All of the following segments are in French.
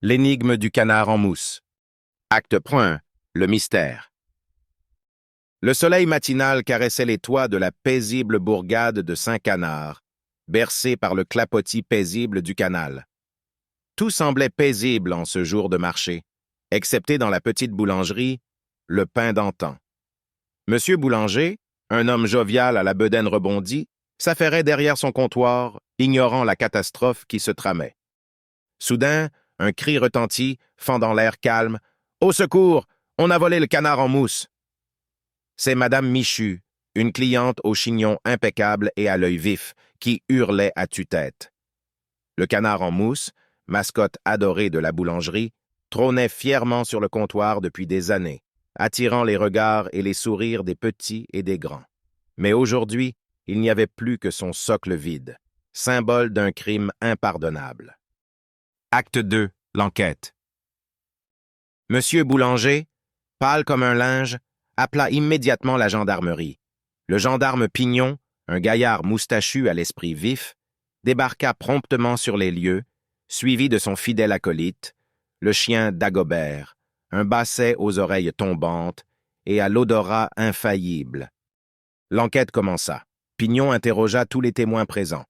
L'énigme du canard en mousse. Acte 1. Le mystère. Le soleil matinal caressait les toits de la paisible bourgade de Saint-Canard, bercée par le clapotis paisible du canal. Tout semblait paisible en ce jour de marché, excepté dans la petite boulangerie, le pain d'antan. Monsieur Boulanger, un homme jovial à la bedaine rebondie, s'affairait derrière son comptoir, ignorant la catastrophe qui se tramait. Soudain, un cri retentit, fendant l'air calme. « Au secours! On a volé le canard en mousse! » C'est Madame Michu, une cliente au chignon impeccable et à l'œil vif, qui hurlait à tue-tête. Le canard en mousse, mascotte adorée de la boulangerie, trônait fièrement sur le comptoir depuis des années, attirant les regards et les sourires des petits et des grands. Mais aujourd'hui, il n'y avait plus que son socle vide, symbole d'un crime impardonnable. Acte 2. L'enquête. Monsieur Boulanger, pâle comme un linge, appela immédiatement la gendarmerie. Le gendarme Pignon, un gaillard moustachu à l'esprit vif, débarqua promptement sur les lieux, suivi de son fidèle acolyte, le chien Dagobert, un basset aux oreilles tombantes et à l'odorat infaillible. L'enquête commença. Pignon interrogea tous les témoins présents.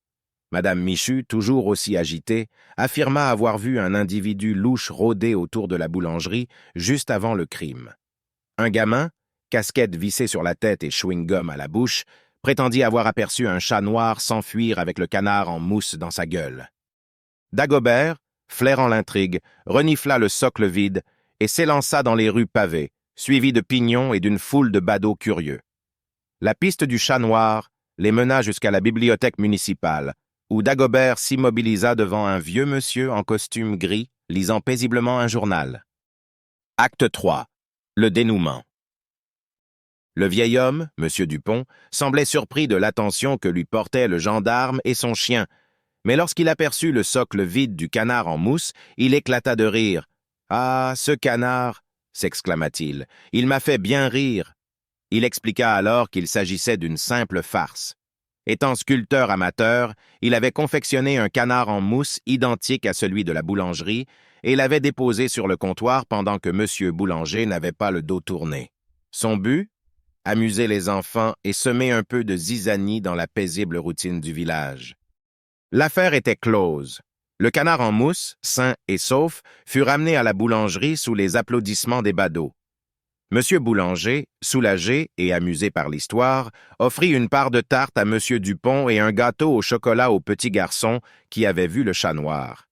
Madame Michu, toujours aussi agitée, affirma avoir vu un individu louche rôder autour de la boulangerie juste avant le crime. Un gamin, casquette vissée sur la tête et chewing-gum à la bouche, prétendit avoir aperçu un chat noir s'enfuir avec le canard en mousse dans sa gueule. Dagobert, flairant l'intrigue, renifla le socle vide et s'élança dans les rues pavées, suivi de Pignon et d'une foule de badauds curieux. La piste du chat noir les mena jusqu'à la bibliothèque municipale, où Dagobert s'immobilisa devant un vieux monsieur en costume gris, lisant paisiblement un journal. Acte 3. Le dénouement. Le vieil homme, monsieur Dupont, semblait surpris de l'attention que lui portaient le gendarme et son chien, mais lorsqu'il aperçut le socle vide du canard en mousse, il éclata de rire. « Ah, ce canard !» s'exclama-t-il. « Il m'a fait bien rire !» Il expliqua alors qu'il s'agissait d'une simple farce. Étant sculpteur amateur, il avait confectionné un canard en mousse identique à celui de la boulangerie et l'avait déposé sur le comptoir pendant que M. Boulanger n'avait pas le dos tourné. Son but? Amuser les enfants et semer un peu de zizanie dans la paisible routine du village. L'affaire était close. Le canard en mousse, sain et sauf, fut ramené à la boulangerie sous les applaudissements des badauds. Monsieur Boulanger, soulagé et amusé par l'histoire, offrit une part de tarte à Monsieur Dupont et un gâteau au chocolat au petit garçon qui avait vu le chat noir.